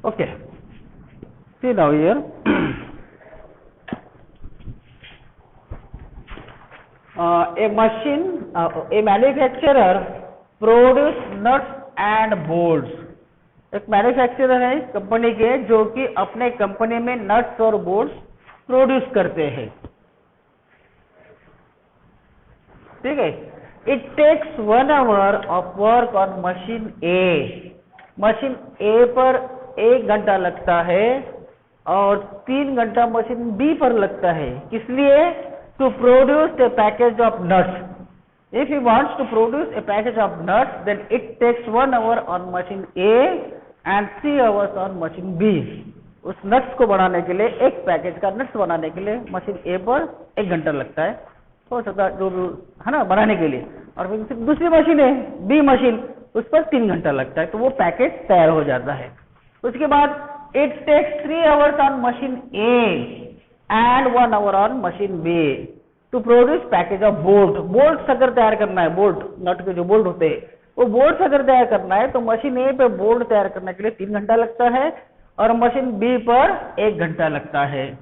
Okay, see now here a manufacturer produce nuts and bolts. एक manufacturer है company के जो कि अपने कंपनी में नट्स और बोल्ट्स प्रोड्यूस करते हैं, ठीक है। It takes 1 hour of work on machine A, machine A पर 1 घंटा लगता है और 3 घंटा मशीन बी पर लगता है। किस लिए? To produce a package of nuts. If you wants to produce a package of nuts then it takes 1 hour on machine A and 3 hours on machine B. उस नट्स को बनाने के लिए, एक पैकेज का नट्स बनाने के लिए मशीन ए पर 1 घंटा लगता है, हो सकता है जो है ना, बनाने के लिए। और फिर दूसरी मशीन है बी मशीन, उस पर 3 घंटा लगता है, तो वो पैकेज तैयार हो जाता है। उसके बाद it takes 3 hours on machine A and 1 hour on machine B to produce package of bolt. Bolt अगर तैयार करना है, बोल्ट नट के जो बोल्ट होते हैं, वो बोल्ट अगर तैयार करना है तो मशीन ए पे बोल्ट तैयार करने के लिए 3 घंटा लगता है और मशीन बी पर 1 घंटा लगता है,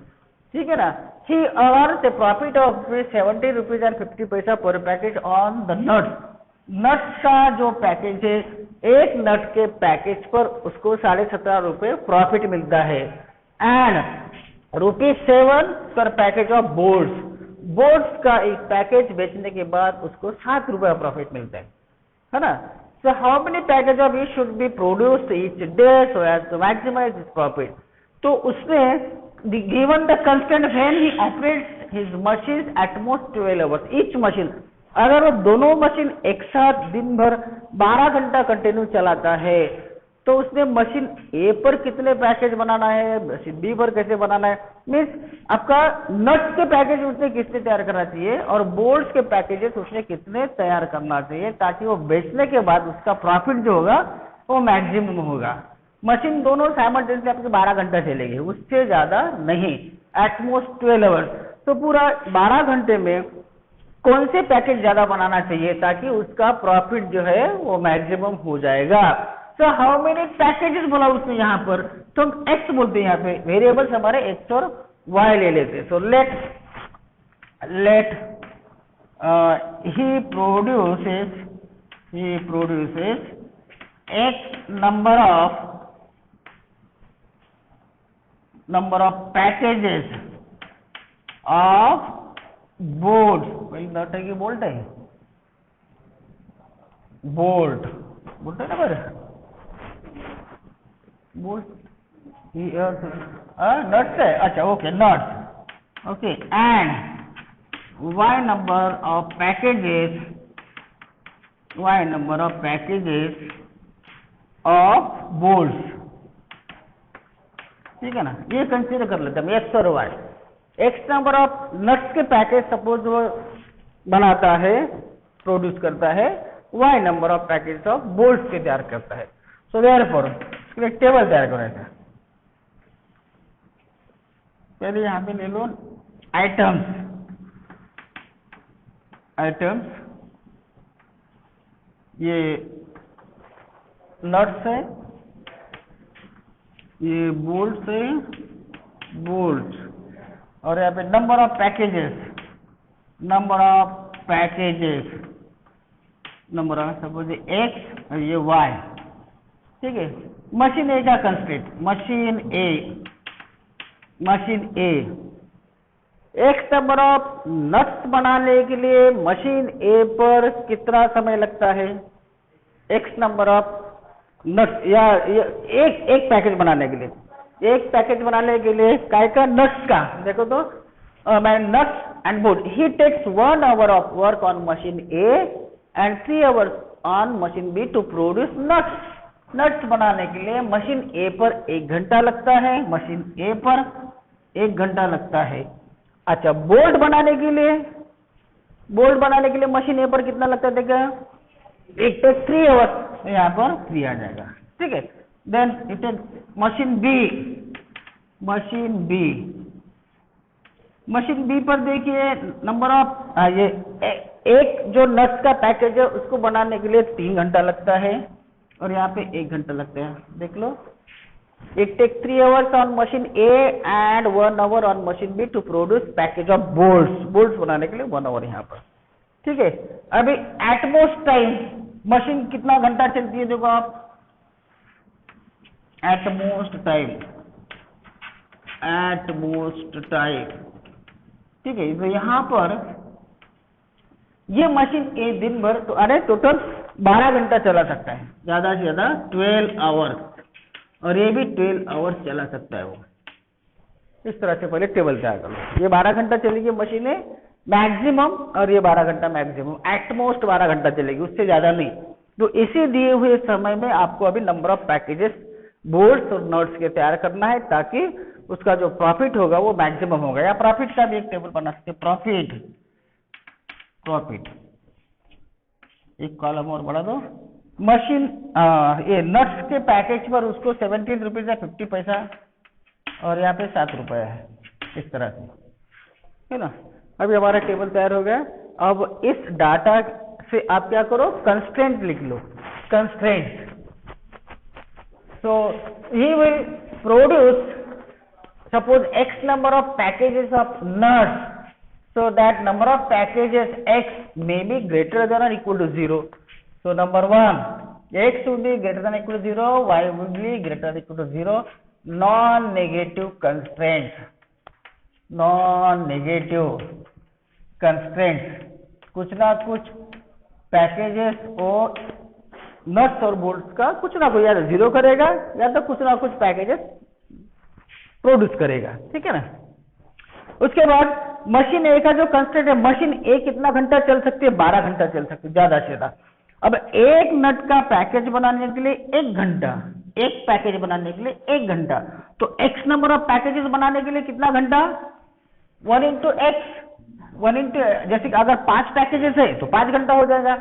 ठीक है ना। He earns a profit of 70 rupees and 50 पैसा पर package on the nuts. Nuts का जो पैकेज है, एक नट के पैकेज पर उसको 17.5 रुपए प्रॉफिट मिलता है एंड ₹7 पर पैकेज ऑफ बोल्ट्स। बोल्ट्स का एक पैकेज बेचने के बाद उसको 7 रुपए प्रॉफिट मिलता है ना। So how many package of each should be produced each day so as to maximize his profit? तो उसने given the constant when he operates his machines at most 12 hours each machine, अगर वो दोनों machine एक साथ दिन भर 12 घंटा कंटिन्यू चलाता है तो उसने मशीन ए पर कितने पैकेज बनाना है, मशीन बी पर कैसे बनाना है, मीन्स आपका नट्स के पैकेज उसने कितने तैयार करना चाहिए और बोल्ट्स के पैकेजेस उसने कितने तैयार करना चाहिए, ताकि वो बेचने के बाद उसका प्रॉफिट जो होगा वो मैक्सिमम होगा। मशीन दोनों साइमल्टेनियसली आपके 12 घंटा चलेगी, उससे ज्यादा नहीं, एटमोस्ट 12 आवर्स। तो पूरा 12 घंटे में कौन से पैकेज ज्यादा बनाना चाहिए ताकि उसका प्रॉफिट जो है वो मैक्सिमम हो जाएगा। तो हाउ मेनी पैकेजेस बोला उसने यहाँ पर, तो हम एक्स बोलते हैं, यहाँ पे वेरिएबल्स हमारे एक्स और वाई ले लेते हैं। So let he produces x number of packages of boards, वही नट है कि बोल्ट है, बोल्ट है ना पर बोल्ट नट्स है, अच्छा okay nuts, okay and y number of packages of bolts, ठीक है ना। ये कंसीडर कर लेते हैं एक्स और Y. X number of nuts के पैकेज सपोज वो बनाता है, प्रोड्यूस करता है, Y number of package of bolts के तैयार करता है। सो देयरफॉर इसके लिए टेबल तैयार करेगा। पहले यहाँ पे ले लो आइटम्स, ये नट्स है, ये बोल्ट्स है, बोल्ट, और यहाँ पे number of packages, suppose x और ये वाई, ठीक है। मशीन ए का constraint, machine A x number of nuts बनाने के लिए मशीन ए पर कितना समय लगता है, एक्स नंबर ऑफ नट्स, या एक पैकेज बनाने के लिए, काय का नट्स का, देखो तो मैं nuts and bolt, he takes 1 hour of work on machine A and 3 hours on machine B to produce nuts बनाने के लिए मशीन ए पर 1 घंटा लगता है, मशीन ए पर 1 घंटा लगता है। अच्छा बोल्ट बनाने के लिए मशीन ए पर कितना लगता है, देखा इट टेक्स 3 hours, यहाँ पर 3 आ जाएगा, ठीक है। देन इट मशीन बी पर देखिए नंबर ऑफ ये एक जो नट्स का पैकेज है उसको बनाने के लिए 3 घंटा लगता है और यहाँ पे 1 घंटा लगता है, देख लो It takes 3 hours on machine A and 1 hour on machine B to produce package of bolts. Bolts बनाने के लिए 1 hour यहाँ पर, ठीक है। अभी एटमोस्ट टाइम मशीन कितना घंटा चलती है, देखो आप, एटमोस्ट टाइम, ठीक है। तो यहाँ पर ये मशीन एक दिन भर तो अरे टोटल 12 घंटा चला सकता है, ज्यादा से ज्यादा 12 आवर्स, और ये भी 12 आवर्स चला सकता है वो। इस तरह से पहले टेबल तैयार कर लो। ये 12 घंटा चलेगी मशीनें मैक्सिमम, और ये 12 घंटा मैक्सिमम, एटमोस्ट 12 घंटा चलेगी, उससे ज्यादा नहीं। तो इसी दिए हुए समय में आपको अभी नंबर ऑफ पैकेजेस बोल्ट्स और नट्स के तैयार करना है, ताकि उसका जो प्रॉफिट होगा वो मैक्सिमम होगा। या प्रॉफिट का भी एक टेबल बना सकते, प्रॉफिट, एक कॉलम और बढ़ा दो। मशीन ये नट्स के पैकेज पर उसको 17 रुपीज है 50 पैसा, और यहाँ पे 7 रुपए है, इस तरह से, है ना। अभी हमारा टेबल तैयार हो गया। अब इस डाटा से आप क्या करो, कंस्ट्रेंट लिख लो, constraint. So he will produce suppose x number of packages of nuts, so that number of packages x may be greater than or equal to 0. So number 1, x would be greater than or equal to 0, y would be greater than or equal to 0. Non-negative constraints, non-negative constraints, कुछ ना कुछ packages को nuts और bolts का कुछ ना कुछ या तो 0 करेगा या तो कुछ ना कुछ पैकेजेस प्रोड्यूस करेगा, ठीक है ना। उसके बाद मशीन ए का जो कंस्ट्रेंट है, मशीन ए कितना घंटा चल सकती है, 12 घंटा चल सकती है, ज्यादा से ज्यादा। अब एक नट का पैकेज बनाने के लिए 1 घंटा, एक पैकेज बनाने के लिए 1 घंटा, तो एक्स नंबर ऑफ पैकेजेस बनाने के लिए कितना घंटा, 1 इंटू एक्स, 1 इंटू, जैसे कि अगर 5 पैकेजेस है तो 5 घंटा हो जाएगा,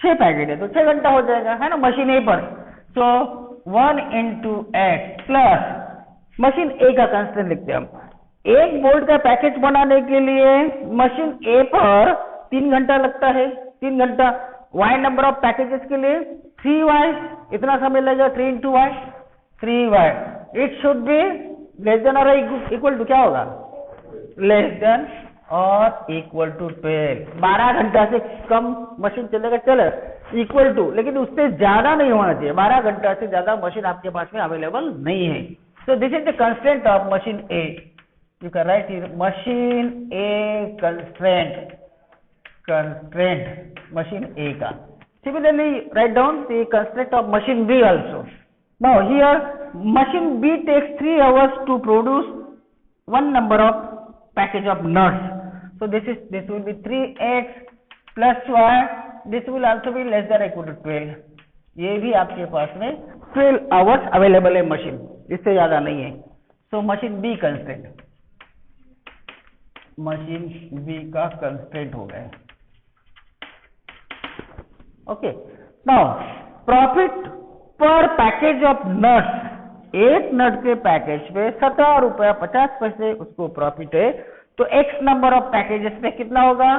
6 पैकेज है तो 6 घंटा हो जाएगा, है ना, मशीन ए पर। सो 1 इंटू एक्स प्लस मशीन ए का कंस्ट्रेंट लिखते हैं हम। एक बोल्ट का पैकेज बनाने के लिए मशीन ए पर 3 घंटा लगता है, 3 घंटा। वाई नंबर ऑफ पैकेजेस के लिए 3y, इतना समय लगेगा, 3 into Y, 3y। It should be less than और इक्वल टू, क्या होगा, लेस देन और इक्वल टू 12। 12 घंटा से कम मशीन चलेगा, चले, इक्वल टू, लेकिन उससे ज्यादा नहीं होना चाहिए। 12 घंटा से ज्यादा मशीन आपके पास में अवेलेबल नहीं है। So this is the constraint of machine A. You can write here machine A constraint, machine A का. Similarly, write down the constraint of machine B also. Now here machine B takes 3 hours to produce one number of package of nuts. So this will be 3x plus y. This will also be less than or equal to 12. ये भी आपके पास में 12 hours available है machine, इससे ज्यादा नहीं है। So machine B constraint, machine B का कंस्ट्रेंट हो गया। Okay, now profit per package of nuts, एक नट के पैकेज पे 17 रुपया 50 पैसे उसको प्रॉफिट है, तो एक्स नंबर ऑफ पैकेजेस पे कितना होगा,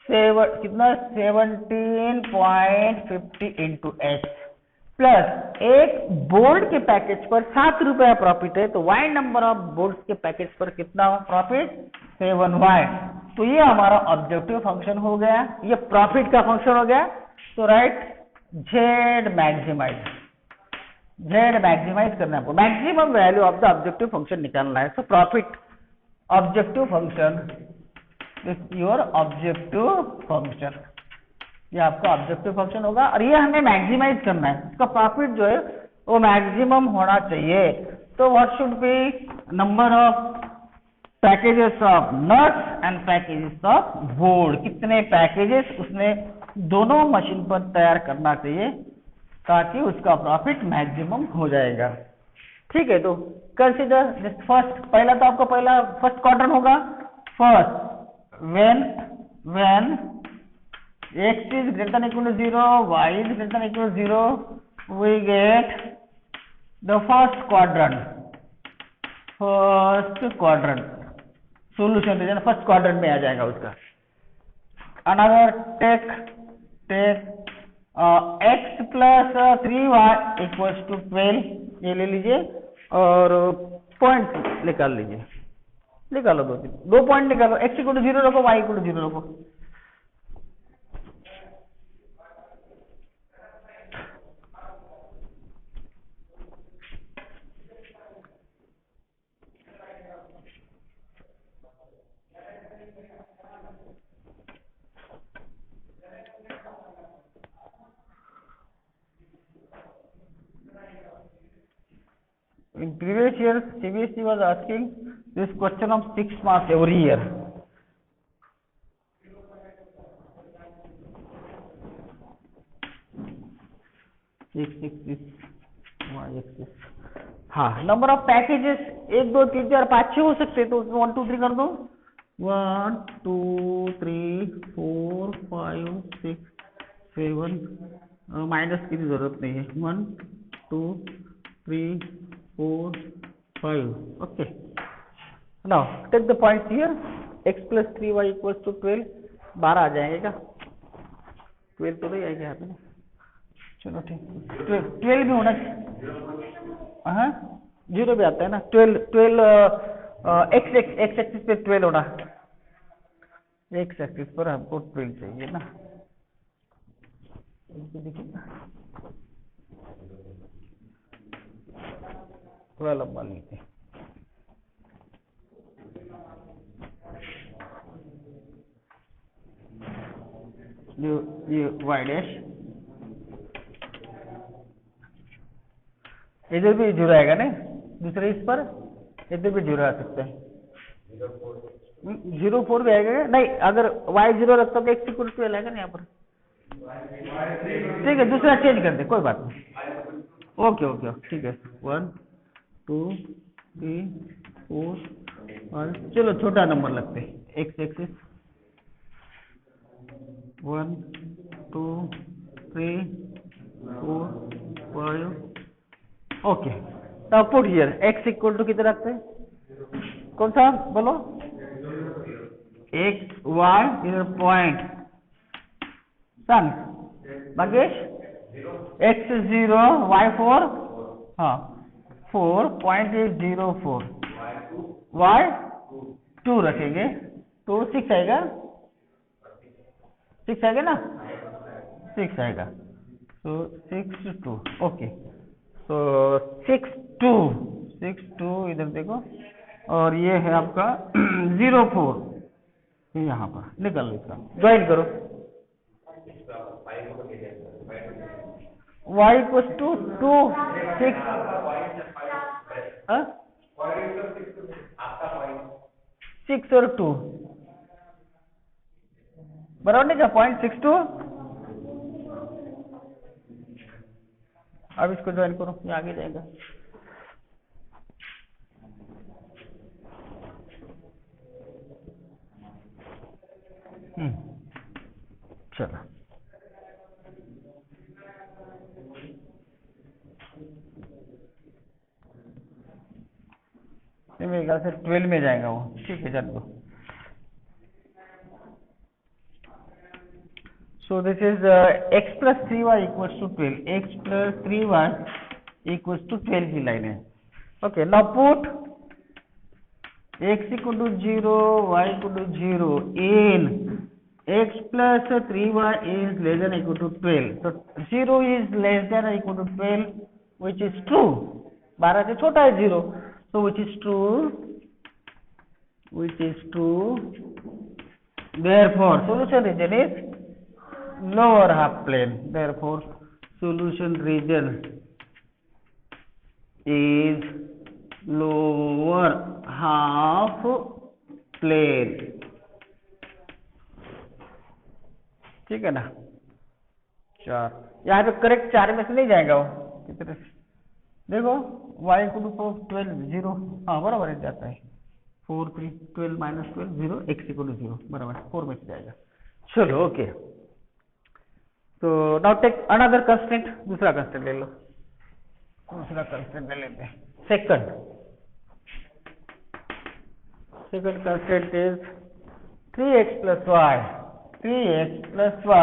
17.50 इंटू एक्स, प्लस एक बोल्ट के पैकेज पर 7 रुपया प्रॉफिट है, तो वाई नंबर ऑफ बोल्ट के पैकेज पर कितना प्रॉफिट, 7y। तो ये हमारा ऑब्जेक्टिव फंक्शन हो गया, ये प्रॉफिट का फंक्शन हो गया। तो write Z maximize, Z maximize करना है, maximum value of the objective function निकालना है। So profit objective function, your objective function, ये आपका ऑब्जेक्टिव फंक्शन होगा, और ये हमें मैक्सिमाइज करना है, इसका प्रॉफिट जो है वो मैक्सिमम होना चाहिए। तो what should be number of packages of nuts and packages of bolt, कितने पैकेजेस उसने दोनों मशीन पर तैयार करना चाहिए ताकि उसका प्रॉफिट मैक्सिमम हो जाएगा। ठीक है, तो कंसीडर दिस फर्स्ट, पहला तो आपका पहला फर्स्ट क्वाड्रेंट होगा। First when x is greater than equal to 0, y is greater than equal to 0, we get the first quadrant solution region, first quadrant में आ जाएगा उसका। Another take x plus 3y equals to 12, ये ले लीजिए और point निकाल लीजिए, निकालो दो पॉइंट निकालो, x इक्वल टू 0 रखो, y इक्वल टू 0 रखो। In previous years, CBSE was asking this question of 6 marks every year. हाँ, नंबर ऑफ पैकेजेस 1 2 3 4 5 6 हो सकते, तो 1 2 3 कर दो, 1 2 3 4 5 6 7, माइनस की जरूरत नहीं है, 1 2 3 4 5, okay. Now take the points here, x plus 3y equals to 12, 12 आ जाएंगे क्या? 12 तो नहीं आएगा यहाँ पे, चलो ठीक, 12 भी होना चाहिए, हाँ 0 भी आता है ना, 12 x एक्सिस पे 12 होना, x एक्सिस पर हमको 12 चाहिए ना, देखिए थोड़ा लंबा लेते हैं, ये y डैश, इधर भी 0 आएगा ना, दूसरे इस पर इधर भी 0 आ सकता है, 0 4 भी आएगा नहीं, अगर y 0 रखता तो x इक्वल टू 12 आएगा ना यहाँ पर, ठीक है दूसरा चेंज कर दे, कोई बात नहीं, ओके ओके ठीक है, 1 2 3 4 5, चलो छोटा नंबर लगते हैं, x axis 1 2 3 4 5, okay. Now put here x equal to कितना रखते हैं, कौन सा बोलो, x y इधर पॉइंट, सन भागेश, x 0 y 4, हाँ 4 पॉइंट इज 0 4, y 2 रखेंगे तो 6 आएगा, 6 आएगा ना, 6 आएगा, तो 6 2, ओके, तो 6 2 इधर देखो, और ये है आपका 0 4, यहाँ पर निकल लो, इसका ज्वाइन करो, y इक्वल टू 2 6, हाँ 6 और 2 बराबर नहीं क्या, 0.62, अब इसको ज्वाइन करो, ये आगे जाएगा, चलो मेरे ख्याल से 12 में जाएगा वो, ठीक है चल दो। So this is x plus 3y equals to 12, x plus 3y equals to 12 की लाइन है, okay, now put x equal to 0, y equal to 0 in x plus 3y is less than or equal to 12, so 0 is less than or equal to 12, which is true, 12 से छोटा है 0, so which is true, therefore solution region is lower half plane, therefore solution region is lower half plane, ठीक है ना, 4, यहाँ पे correct 4 में से नहीं जाएगा वो, कितने देखो y इक्वल टू 12 0, हाँ बराबर है जाता है, 4 3 12 माइनस 12 0, x इक्वल टू 0 बराबर 4 में से जाएगा, चलो ओके। तो नाउ टेक अनदर कंस्टेंट, दूसरा कंस्टेंट ले लो, दूसरा कंस्टेंट ले लेते हैं, second constant is 3x plus y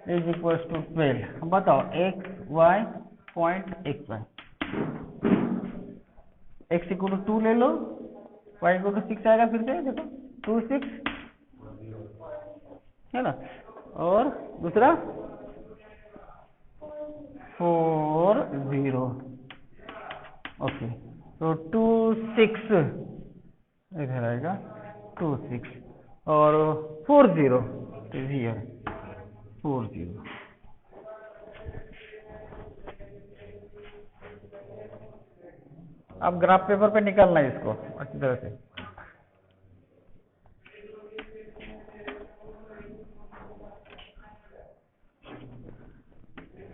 is equals to 12। बताओ X Y point X Y, X equal to 2 ले लो, वाई इक्वल टू 6 आएगा, फिर से देखो 2 6 है ना, और दूसरा 4 0। ओके, तो 2 6 इधर आएगा 2 6 और 4 0 तो हियर 4 0। अब ग्राफ पेपर पे निकालना है इसको अच्छी तरह से।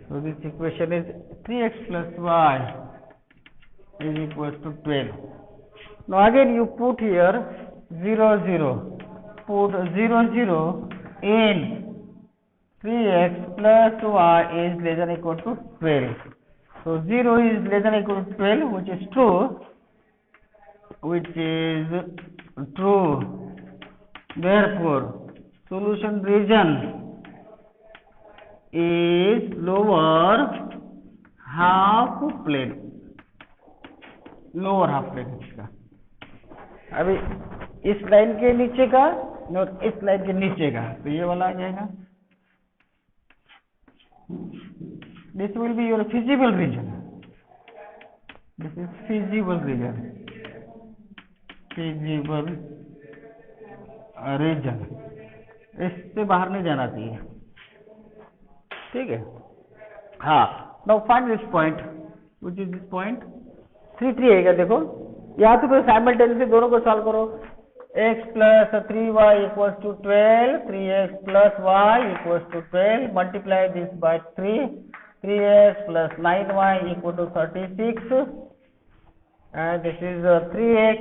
So this equation is 3x plus y is equals to 12. Now again you put here 0 0, put 0 0 in 3x plus y is less than equal to 12. So 0 is less than equal to 12, which is true, therefore solution region is lower half plane, lower half plane इसका। अभी इस line के नीचे का और इस line के नीचे का, तो ये वाला आ जाएगा। This will be your feasible region, this is feasible region, feasible region, इससे बाहर नहीं जाना चाहिए, ठीक है। हाँ, now find this point, which is this point 3 3 है क्या, देखो यहाँ तो फिर साइमल्टेनियसली दोनों को सॉल्व करो। x plus 3y equals to 12, 3x plus y equals to 12, multiply this by 3, 3x plus 9y equal to 36, and this is 3x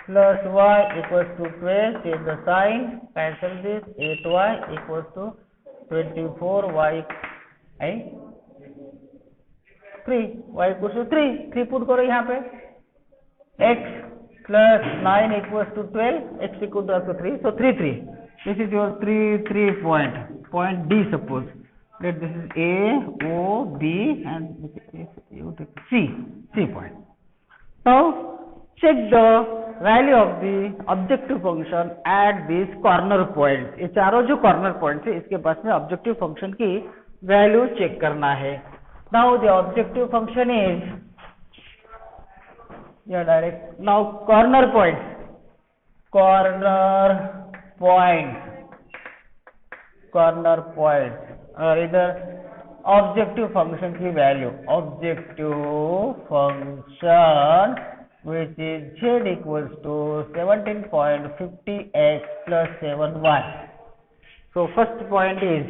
plus y equals to 12, change the sign, cancel this, 8y equals to 24y and 3, y equal to 3 put करो यहाँ पे, x plus 9 equal to 12, x equal to 3, so 3 3, this is your 3 3 point D suppose, let this is A O B and C point. Now check the value of the objective function at these corner points. ये चारों जो corner points है इसके पास में objective function की value check करना है। Now the objective function is direct. Now corner points और इधर objective function की value, objective function which is z equals to 17.50x plus 7y. So first point is,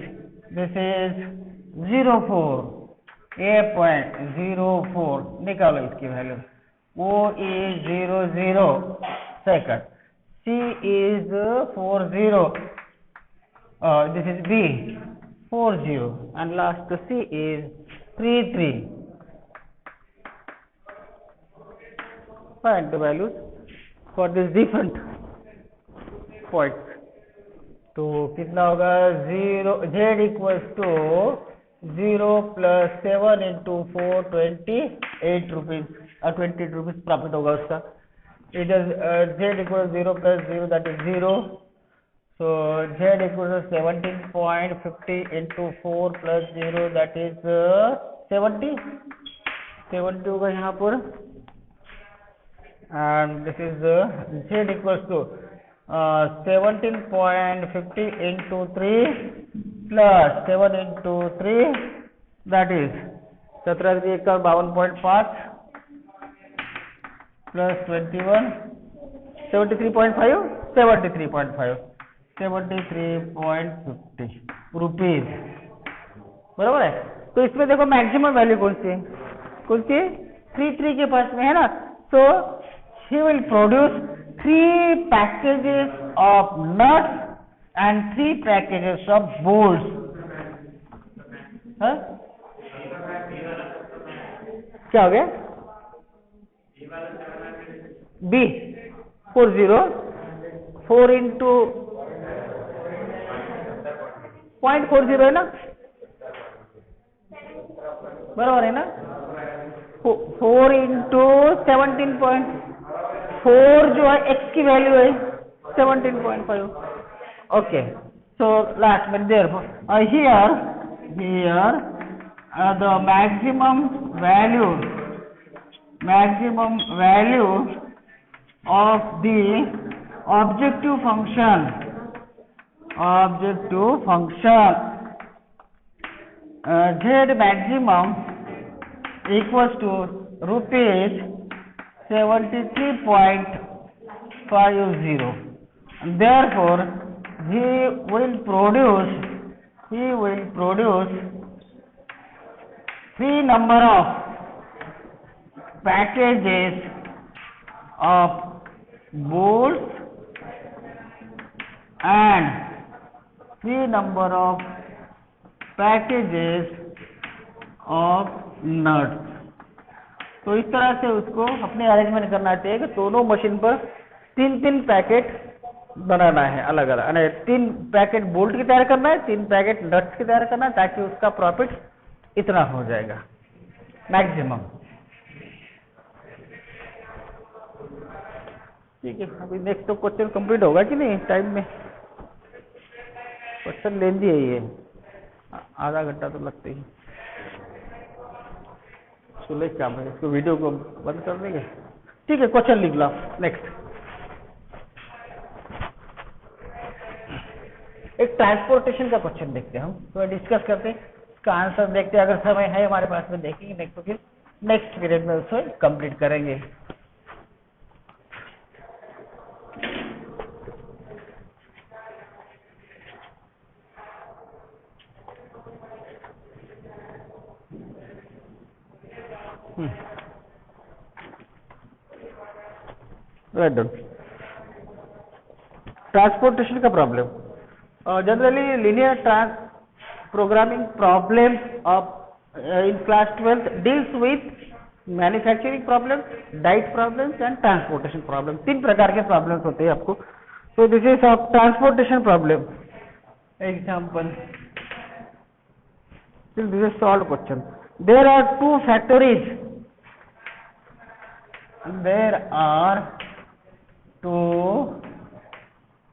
this is 0.4, a point 0.4, निकालो इसकी value, O is 0.0, second, C is 4.0, this is B 4.0, and last C is 3.3. Find the values for these different points. तो कितना होगा, 0 z equals to 0 plus 7 into 4 28 rupees और 20 rupees profit होगा उसका। इधर z equal 0 plus 0 that is 0, so z equal 17.50 into 4 plus 0 that is 70 होगा यहाँ पर, and this is z equals to 17.50 into 3 plus 7 into 3 that is 17 का 52.5 plus 21 73.5 rupees, बराबर है। तो इसमें देखो मैक्सिमम वैल्यू कौन सी 3 के पास में है ना, so he will produce 3 packages of nuts and 3 packages of bolts. क्या हो गया, B 40 4 into 0.40 है ना, बराबर है ना। 4 इंटू 17.4 जो है x की वैल्यू है 17.5। ओके, सो लास्ट में there here the maximum value of the objective function z maximum equals to rupees 73.50. Therefore he will produce three number of packages of bolts and three number of packages of nuts। तो इस तरह से उसको अपने arrangement करना चाहिए कि दोनों मशीन पर 3 पैकेट बनाना है अलग अलग, 3 पैकेट बोल्ट की तैयार करना है, 3 पैकेट नट्स की तैयार करना है, ताकि उसका प्रॉफिट इतना हो जाएगा मैक्सिमम। ठीक है, अभी नेक्स्ट तो क्वेश्चन कंप्लीट होगा कि नहीं टाइम में? क्वेश्चन लेंदी है ये, आधा घंटा तो लगता ही। सुले क्या है, इसको वीडियो को बंद कर देंगे। ठीक है, क्वेश्चन लिख लो नेक्स्ट। एक ट्रांसपोर्टेशन का क्वेश्चन देखते हैं, हम तो डिस्कस करते हैं, इसका आंसर देखते हैं, अगर समय है हमारे पास में देखेंगे, नेक्स्ट तो फिर नेक्स्ट पीरियड में उसको कंप्लीट करेंगे। ट्रांसपोर्टेशन का problem, generally linear programming problem of in class 12 deals with manufacturing problem, diet problems and transportation problem. 3 प्रकार के प्रॉब्लम्स होते हैं आपको। तो this is of transportation problem example. This is solve question. There are 2 factories, there are 2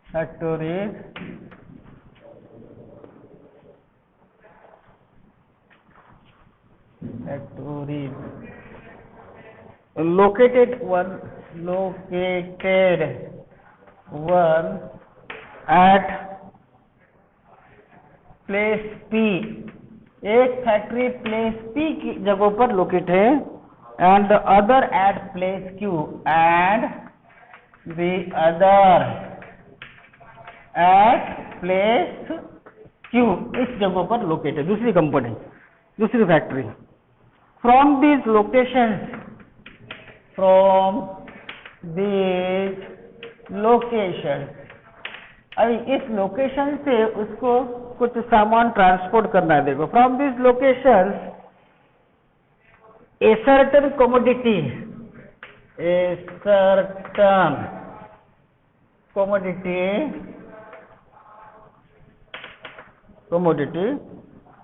factories located one at place P। एक factory place P की जगहों पर लोकेट है, and the other at place Q, and the other at place Q, इस जगहों पर locate है दूसरी कंपनी, दूसरी फैक्ट्री। From these locations, अभी इस लोकेशन से उसको कुछ सामान ट्रांसपोर्ट करना है। देखो, from this location a certain commodity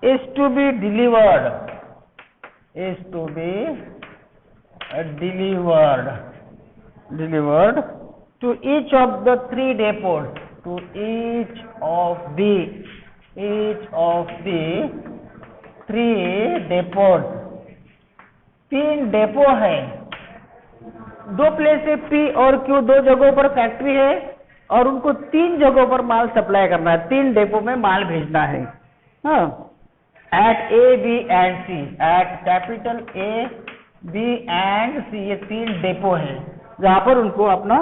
is to be delivered to each of the 3 depots, to each of the 3 depots। 3 depot है, 2 प्लेस है P और Q, 2 जगहों पर फैक्ट्री है और उनको 3 जगहों पर माल सप्लाई करना है, 3 डेपो में माल भेजना है। हाँ, at A, B and C, at capital A, B and C, ये 3 डेपो है जहां पर उनको अपना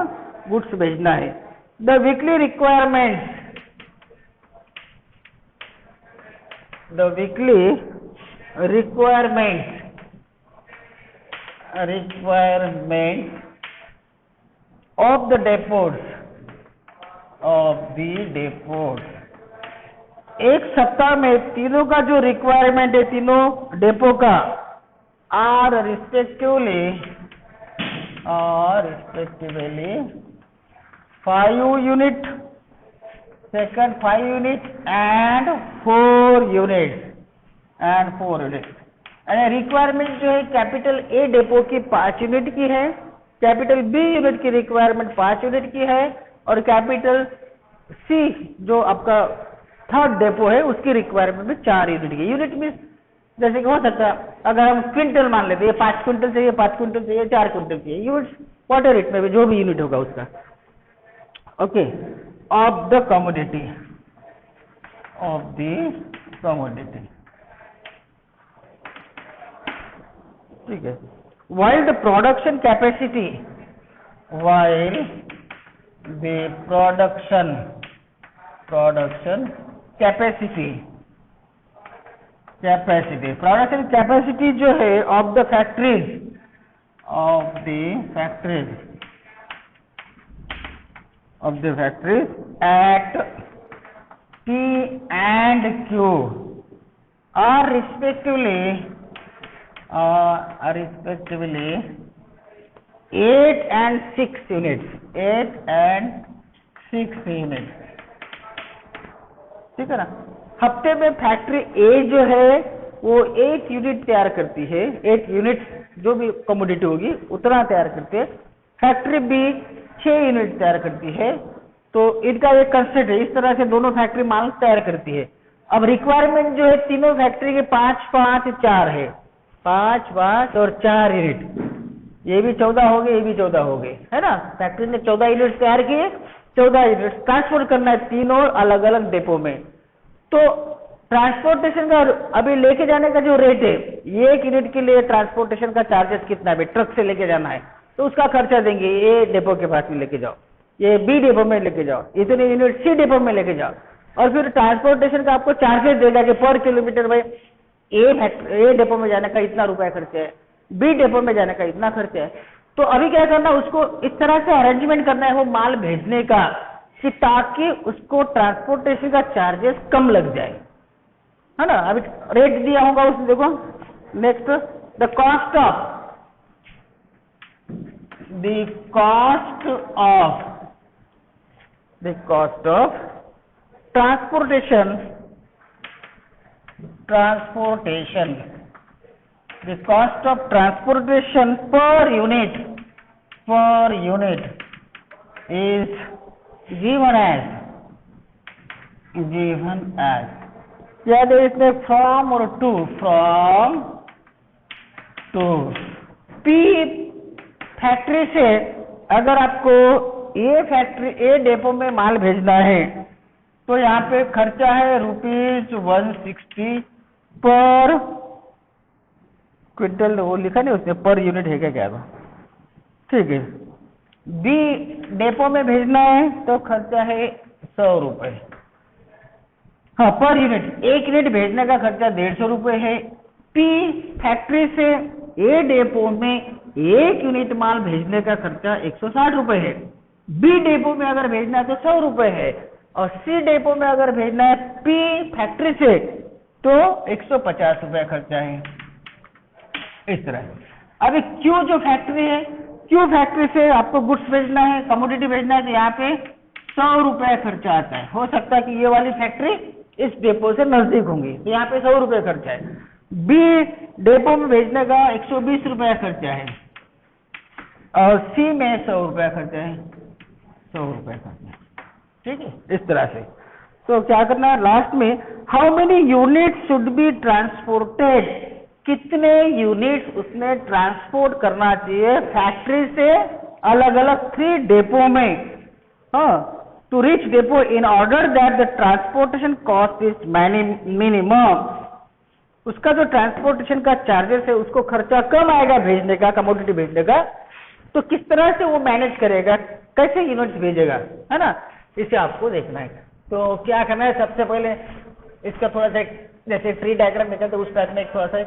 गुड्स भेजना है। The weekly requirement of the depots एक सप्ताह में तीनों का जो रिक्वायरमेंट है, तीनों डेपो का, are respectively 5 unit second 5 unit and 4 unit यानी रिक्वायरमेंट जो है कैपिटल ए डेपो की 5 यूनिट की है, कैपिटल बी यूनिट की रिक्वायरमेंट 5 यूनिट की है, और कैपिटल सी जो आपका थर्ड डेपो है उसकी रिक्वायरमेंट में 4 यूनिट की। यूनिट में जैसे कि हो सकता है अगर हम क्विंटल मान लेते हैं, 5 क्विंटल चाहिए, 5 क्विंटल चाहिए, 4 क्विंटल चाहिए, यूनिट वाटर रेट में भी जो भी यूनिट होगा उसका। ओके, ऑफ द कमोडिटी ठीक है। while the production capacity production capacity जो है of the factories at P and Q are respectively 8 and 6 units, ठीक है ना। हफ्ते में फैक्ट्री ए जो है वो 8 यूनिट तैयार करती है, 8 यूनिट जो भी कमोडिटी होगी उतना तैयार करती है। फैक्ट्री बी 6 यूनिट तैयार करती है। तो इनका एक कंसेप्ट है, इस तरह से दोनों फैक्ट्री माल तैयार करती है। अब रिक्वायरमेंट जो है तीनों फैक्ट्री के 5, 5, 4 है, 5, 5 और 4 यूनिट। ये भी 14 हो गए, ये भी 14 हो गए, है ना। फैक्ट्री ने 14 यूनिट तैयार किए, 14 यूनिट ट्रांसपोर्ट करना है तीनों अलग अलग डिपो में। तो ट्रांसपोर्टेशन का अभी लेके जाने का जो रेट है, ये 1 यूनिट के लिए ट्रांसपोर्टेशन का चार्जेस कितना है, ट्रक से लेके जाना है तो उसका खर्चा देंगे। ये डिपो के पास में लेके जाओ, ये बी डिपो में लेके जाओ, इतने यूनिट सी डिपो में लेके जाओ, और फिर ट्रांसपोर्टेशन का आपको चार्जेस देगा कि पर किलोमीटर भाई ए डिपो में जाने का इतना रुपया खर्चा है, बी डिपो में जाने का इतना खर्चा है। तो अभी क्या करना, उसको इस तरह से अरेंजमेंट करना है वो माल भेजने का कि ताकि उसको ट्रांसपोर्टेशन का चार्जेस कम लग जाए, है ना। अभी रेट दिया होगा उसमें, देखो next the cost of transportation the cost of transportation per unit is given as क्या दे इसमें from और to, P फैक्ट्री से अगर आपको ए डेपो में माल भेजना है तो यहाँ पे खर्चा है ₹160 पर क्विंटल, वो लिखा नहीं उसने, पर यूनिट है क्या था, ठीक है। बी डेपो में भेजना है तो खर्चा है ₹100, हाँ पर यूनिट, 1 यूनिट भेजने का खर्चा ₹150 है। पी फैक्ट्री से ए डेपो में 1 यूनिट माल भेजने का खर्चा ₹160 है। बी डेपो में अगर भेजना है तो ₹100 है, और सी डेपो में अगर भेजना है पी फैक्ट्री से तो ₹150 खर्चा है, इस तरह। अभी क्यू जो फैक्ट्री है, क्यू फैक्ट्री से आपको गुड्स भेजना है, कमोडिटी भेजना है, तो यहाँ पे ₹100 खर्चा आता है। हो सकता है कि ये वाली फैक्ट्री इस डेपो से नजदीक होंगी तो यहाँ पे ₹100 खर्चा है। बी डेपो में भेजने का ₹120 खर्चा है, और सी में ₹100 खर्चा है, ₹100 खर्चा है, ठीक है, इस तरह से। तो क्या करना है लास्ट में, how many unit should be transported, कितने यूनिट उसने ट्रांसपोर्ट करना चाहिए फैक्ट्री से अलग अलग 3 डेपो में, to reach depot in order that the transportation cost is minimum. उसका जो ट्रांसपोर्टेशन का चार्जेस है उसको खर्चा कम आएगा भेजने का, कमोडिटी भेजने का। तो किस तरह से वो मैनेज करेगा, कैसे यूनिट्स भेजेगा, है ना, इसे आपको देखना है। तो क्या करना है, सबसे पहले इसका थोड़ा सा जैसे ट्री डायग्राम निकलता है उस टाइप में एक थोड़ा सा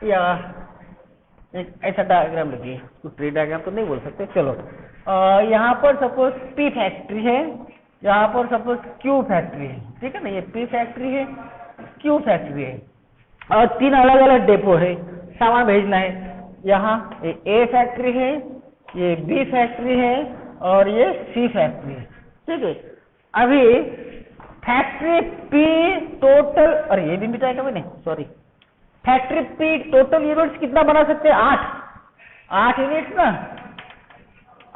या एक ऐसा डायग्राम लिखिए, ट्री डायग्राम तो नहीं बोल सकते, चलो। यहाँ पर सपोज पी फैक्ट्री है, यहाँ पर सपोज क्यू फैक्ट्री है, ठीक है ना, ये पी फैक्ट्री है, क्यू फैक्ट्री है, और 3 अलग अलग डेपो है, सामान भेजना है। यहाँ ए फैक्ट्री है, ये बी फैक्ट्री है, और ये सी फैक्ट्री है, ठीक है। अभी फैक्ट्री पी टोटल, अरे ये भी मिटाएगा नहीं, sorry, factory P total units कितना बना सकते हैं? 8 यूनिट्स ना,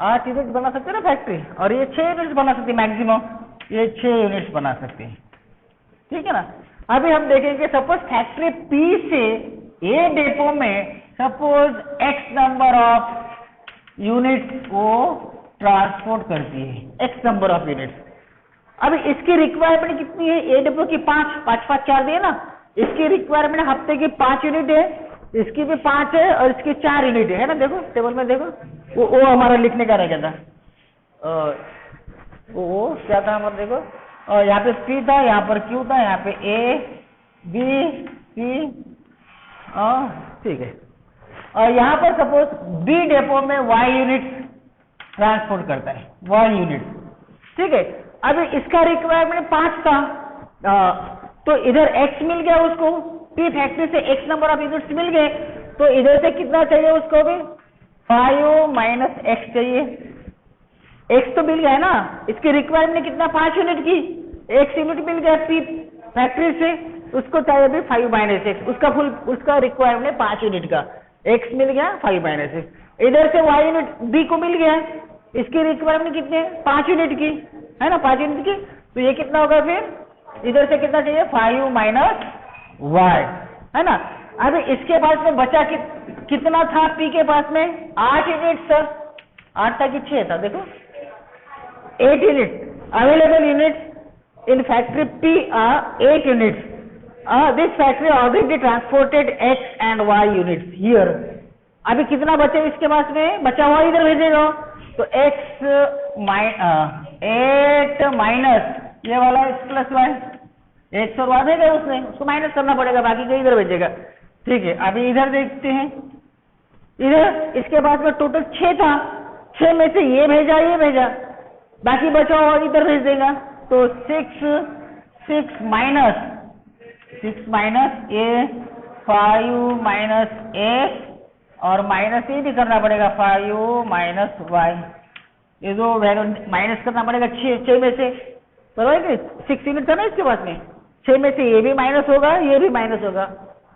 8 यूनिट्स बना सकते हैं ना फैक्ट्री, और ये 6 यूनिट्स बना सकती है मैक्सिमम, ये 6 यूनिट्स बना सकती है, ठीक है ना। अभी हम देखेंगे सपोज फैक्ट्री पी से ए डेपो में suppose x number of units को ट्रांसपोर्ट करती है, एक्स नंबर ऑफ यूनिट्स। अभी इसकी रिक्वायरमेंट कितनी है? ए डेपो की 5 4 दिए ना, इसकी रिक्वायरमेंट हफ्ते की 5 यूनिट है, इसकी भी 5 है और इसकी 4 यूनिट है ना। देखो टेबल में देखो, वो हमारा लिखने का रह गया था, वो क्या था हमारा, देखो यहाँ पे पी था, यहाँ पर क्यू था, यहाँ पे ए बी सी, ठीक है। और यहाँ पर सपोज बी डेपो में वाई यूनिट ट्रांसपोर्ट करता है, वाई यूनिट, ठीक है। अभी इसका रिक्वायरमेंट 5 था, तो इधर x मिल गया उसको, पी फैक्ट्री से x नंबर ऑफ यूनिट्स मिल गए, तो इधर से कितना चाहिए उसको भी? 5 माइनस x चाहिए, x तो मिल गया है ना, इसकी रिक्वायरमेंट कितना? 5 यूनिट की, x यूनिट मिल गया पी फैक्ट्री से, उसको चाहिए भी 5 माइनस एक्स, उसका रिक्वायरमेंट 5 यूनिट का, x मिल गया 5 माइनस एक्स। इधर से y यूनिट b को मिल गया, इसकी रिक्वायरमेंट कितने? 5 यूनिट की है ना, 5 यूनिट की, तो ये कितना होगा फिर? इधर से कितना चाहिए? 5 माइनस y, है ना। अभी इसके पास में बचा कितना था? p के पास में 8 यूनिट सर, 8 था कि 6 था? देखो 8 unit available unit in factory P are 8 units. This factory already transported X and Y units here. अभी कितना बचे इसके पास में? बचा हुआ इधर भेजेगा, तो X 8 माइनस ये वाला X प्लस Y, X और Y भेजा उसने, उसको माइनस करना पड़ेगा, बाकी का इधर भेजेगा, ठीक है। अभी इधर देखते हैं, इधर इसके पास में टोटल 6 था, 6 में से ये भेजा, बाकी बचा हुआ इधर भेज देगा, तो 6 माइनस ए 5 माइनस ए, और माइनस ये भी करना पड़ेगा 5 माइनस वाई, ये दो वैल्यू माइनस करना पड़ेगा 6 में से, बराबर है कि 6 यूनिट था ना इसके पास में, 6 में से ये भी माइनस होगा, ये भी माइनस होगा,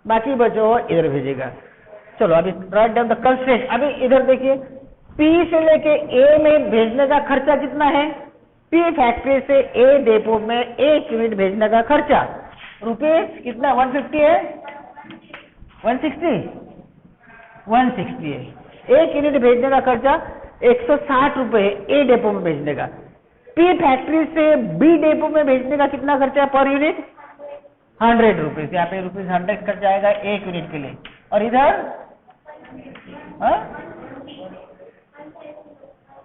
बाकी बचा हुआ इधर भेजेगा। चलो अभी राइट डाउन द कंस्ट्रेंट। अभी इधर देखिए, P से लेके A में भेजने का खर्चा कितना है? P फैक्ट्री से A डेपो में 1 यूनिट भेजने का खर्चा रुपीज कितना? 150 है, 160 है। 1 यूनिट भेजने का खर्चा 160 रुपए A डेपो में भेजने का। P फैक्ट्री से B डेपो में भेजने का कितना खर्चा पर यूनिट? 100 रुपीज। यहाँ पे रुपीज 100 खर्च आएगा 1 यूनिट के लिए, और इधर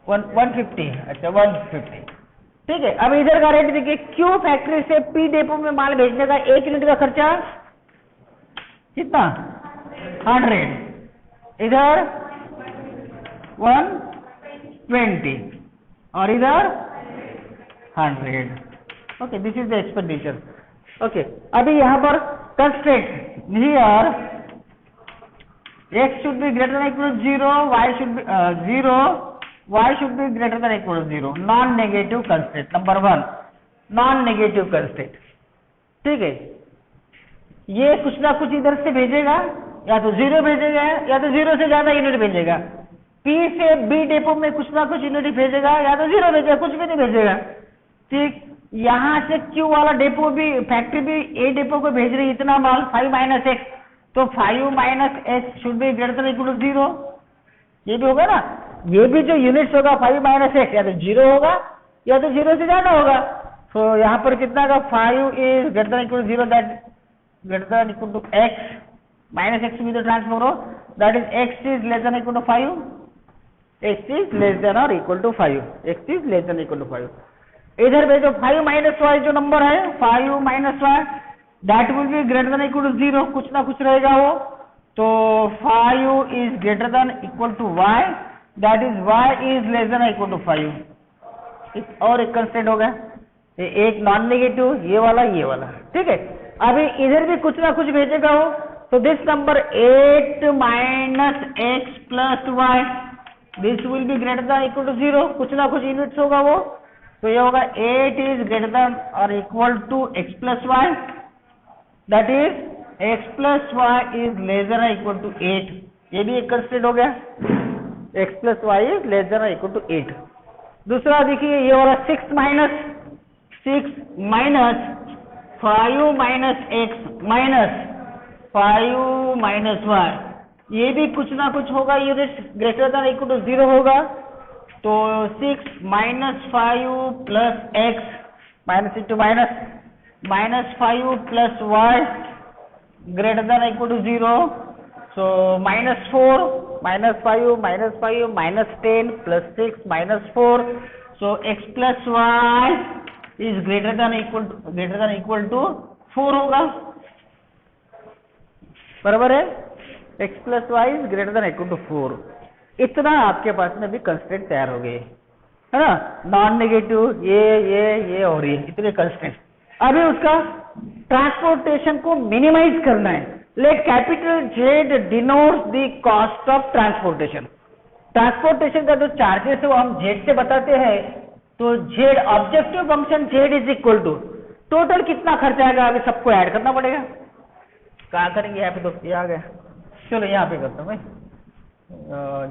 150, अच्छा 150, ठीक है। अब इधर का रेट देखिए, Q फैक्ट्री से P डेपो में माल भेजने का 1 यूनिट का खर्चा कितना? 100, इधर 120 और इधर 100। Okay, this is the expenditure. Okay, अभी यहाँ पर constraint here x should be greater than equal to 0, y should be 0, y should be greater than equal to 0, non negative constraint number 1, non negative constraint, ठीक है। ये कुछ ना कुछ इधर से भेजेगा, या तो 0 भेजेगा या तो 0 से ज्यादा यूनिट भेजेगा। P से B डेपो में कुछ ना कुछ यूनिट भेजेगा, या तो 0 भेजेगा, कुछ भी नहीं भेजेगा, ठीक। यहाँ से Q वाला डेपो भी, फैक्ट्री भी A डेपो को भेज रही इतना माल 5 माइनस एक्स, तो 5 minus x should be greater than equal to 0, ये भी होगा ना। ये भी जो यूनिट्स होगा 5 माइनस एक्स या तो 0 होगा या तो 0 से ज्यादा होगा। तो यहाँ पर कितना का 5 is greater than equal to 0, that greater than equal to X minus X में ट्रांसफर हो, that is X is less than equal to 5, X is less than और equal to 5, X is less than equal to 5। इधर पे जो 5 minus Y जो number है, 5 minus y that will be greater than equal to 0, कुछ ना कुछ रहेगा वो, तो 5 is greater than equal to y, that is y is less than equal to 5। और एक कंस्टेंट होगा, एक नॉन नेगेटिव, ये वाला, ठीक है। अभी इधर भी कुछ ना कुछ भेजेगा वो, तो this number 8 minus x plus y, this will be greater than equal to 0, कुछ ना कुछ यूनिट्स होगा वो, तो ये होगा 8 इज ग्रेटर देन और equal to x plus y, that is x plus y is less than और इक्वल टू 8। ये भी एक कंस्ट्रेंट हो गया, x plus y is less than और इक्वल टू 8। दूसरा देखिए ये वाला 6 minus 5 minus x minus 5 minus y, ये भी कुछ ना कुछ होगा, unit greater than equal to 0 होगा। तो 6 minus 5 plus x minus into minus 5 plus y greater than equal to 0। So minus 4 minus 5 minus 10 plus 6 minus 4। So x plus y is greater than equal to 4 होगा, बराबर है। x plus y is greater than equal to 4। इतना आपके पास में भी constraint तैयार हो गए, है ना, नॉन नेगेटिव ये और ये इतने कंस्ट्रेंट। अभी उसका ट्रांसपोर्टेशन को मिनिमाइज करना है। Let capital Z denotes the cost of transportation. Transportation का जो चार्जेस है वो हम Z से बताते हैं। तो Z objective function Z is equal to total कितना खर्च आएगा, अभी सबको ऐड करना पड़ेगा। कहाँ करेंगे, यहाँ पे दोस्त ये आ गया, चलो यहाँ पे करता हूँ मैं,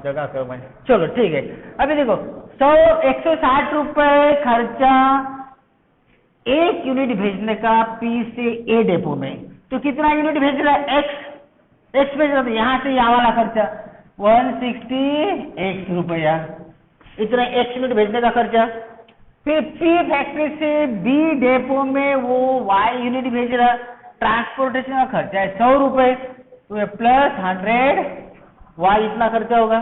जगह कर मैं, चलो ठीक है। अभी देखो 160 रुपए खर्चा 1 यूनिट भेजने का P से A डेपो में। तो कितना यूनिट भेज रहा है, x भेज रहा है, यहाँ से यहाँ वाला खर्चा 160 रुपया, इतना x यूनिट भेजने का खर्चा। फिर P फैक्ट्री से B डेपो में वो y यूनिट भेज रहा है, ट्रांसपोर्टेशन का खर्चा है 100 रुपए, तो प्लस 100 y इतना खर्चा होगा।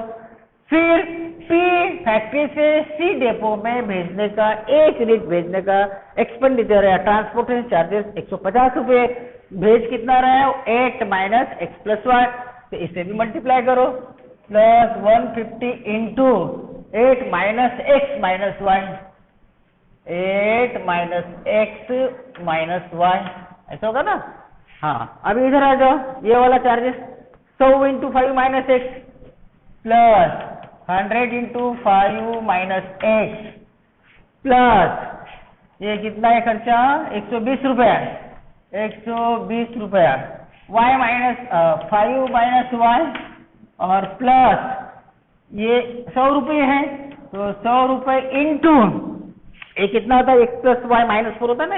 फिर P फैक्ट्री से C डेपो में भेजने का 1 यूनिट भेजने का एक्सपेंडिचर है, ट्रांसपोर्टेशन चार्जेस 150 रुपए। भेज कितना रहा है, 8 माइनस एक्स प्लस वाई, तो इसे भी मल्टीप्लाई करो, plus 150 into 8 minus x minus y, 8 minus x minus y, ऐसा होगा ना। हाँ, अभी इधर आ जाओ, ये वाला charges 100 into 5 minus x plus 100 into 5 minus x plus ये कितना है खर्चा, 120 रुपया, 120 रुपया, y माइनस 5 माइनस वाई और प्लस ये 100 रुपये है, तो 100 रुपये इंटू ये कितना होता है, x प्लस वाई माइनस 4 होता है ना,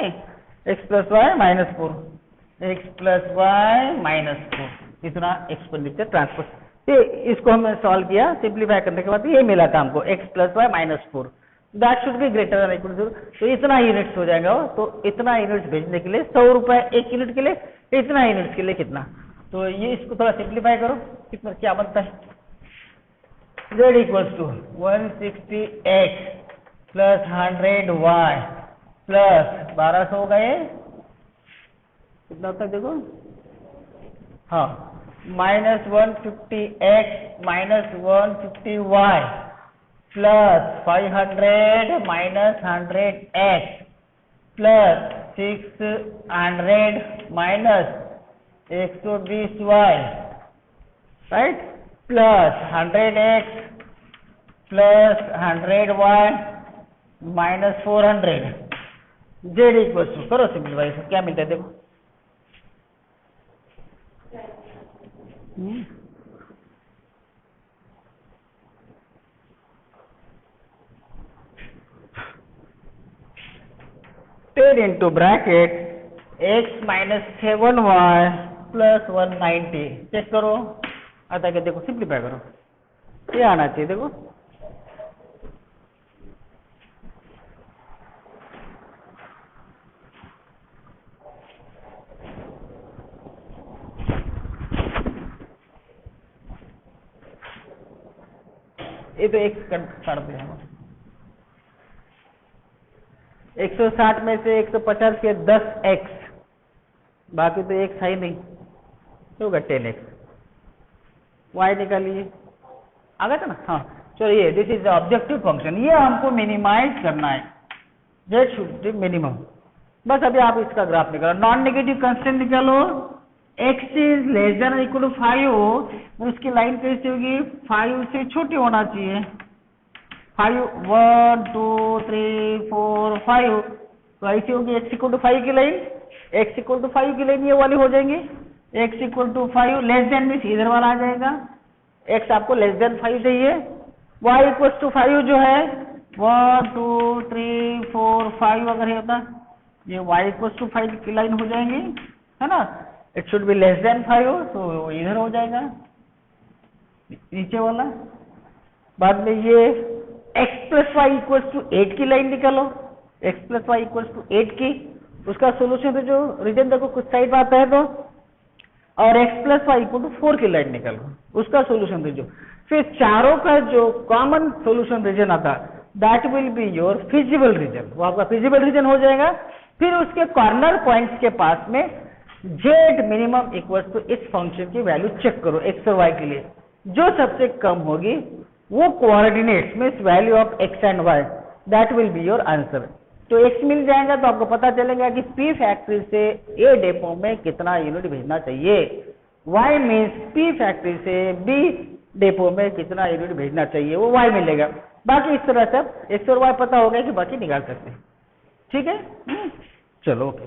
x plus y minus 4, x plus y minus 4, इतना एक्सपेंडिचर ट्रांसपोर्ट। ये इसको हमने सॉल्व किया, सिंप्लीफाई करने के बाद ये मिला था हमको x plus y minus 4, that should be greater than equal to 0। तो इतना यूनिट्स हो जाएगा, तो इतना यूनिट्स भेजने के लिए 100 रुपए 1 यूनिट के लिए, इतना यूनिट्स के लिए कितना। तो ये इसको थोड़ा सिंप्लीफाई करो, कितना क्या बनता है, z equals to 160x plus 100y plus 1200 होगा, ये कितना होता है देखो, हाँ, minus 150x minus 150y plus 500 minus 100x plus 600 minus 120y, right, plus 100x plus 100y minus 400, z equal to, करो सिंपलीफाई, क्या मिलता है देखो, ten into bracket x minus 7y plus 190, check करो आता क्या देखो, सिंप्लीफाई करो, ये आना चाहिए देखो, ये तो x काट दिया हम, 160 में से 150 के 10x, बाकी तो x है ही नहीं, तो होगा 10x, y निकालिए, आ गया था ना। हाँ चलो, ये this is the objective function, ये हमको मिनिमाइज करना है, z शुड बी मिनिमम। बस अभी आप इसका ग्राफ निकालो, नॉन नेगेटिव कंस्टेंट निकालो, x is less than equal to 5, उसकी लाइन कैसी होगी, 5 से छोटी होना चाहिए, 5 1 2 3 4 5, तो ऐसी होगी x इक्वल टू 5 की लाइन, x इक्वल टू 5 की लाइन ये वाली हो जाएंगी। x equal to 5 less than means इधर वाला आ जाएगा, x आपको लेस देन 5 चाहिए। y इक्वल टू 5 जो है 1 2 3 4 5 अगर है होता, ये y इक्वल टू 5 की लाइन हो जाएंगी, है ना। It should be less then 5, तो इधर हो जाएगा नीचे वाला। बाद में ये x plus y equal to 8 की लाइन निकालो, x plus y equal to 8 की, उसका सोल्यूशन तो जो रीजन देखो कुछ साइड में आता है तो, और x plus y equal to 4 की लाइन निकालो, उसका सोल्यूशन तो जो, फिर चारों का जो कॉमन सोल्यूशन रीजन आता that will be your feasible region, वो आपका फिजिबल रीजन हो जाएगा। फिर उसके कॉर्नर पॉइंट्स के पास में z मिनिमम इक्वल टू इस फंक्शन की वैल्यू चेक करो x और y के लिए, जो सबसे कम होगी वो कोऑर्डिनेट्स में value of x and y, that will be your answer. तो x मिल जाएगा तो आपको पता चलेगा कि P फैक्ट्री से A डेपो में कितना यूनिट भेजना चाहिए, y मीन्स P फैक्ट्री से B डेपो में कितना यूनिट भेजना चाहिए, वो y मिलेगा। बाकी इस तरह से x और y पता हो गया कि बाकी निकाल सकते हैं। ठीक है, चलो ओके।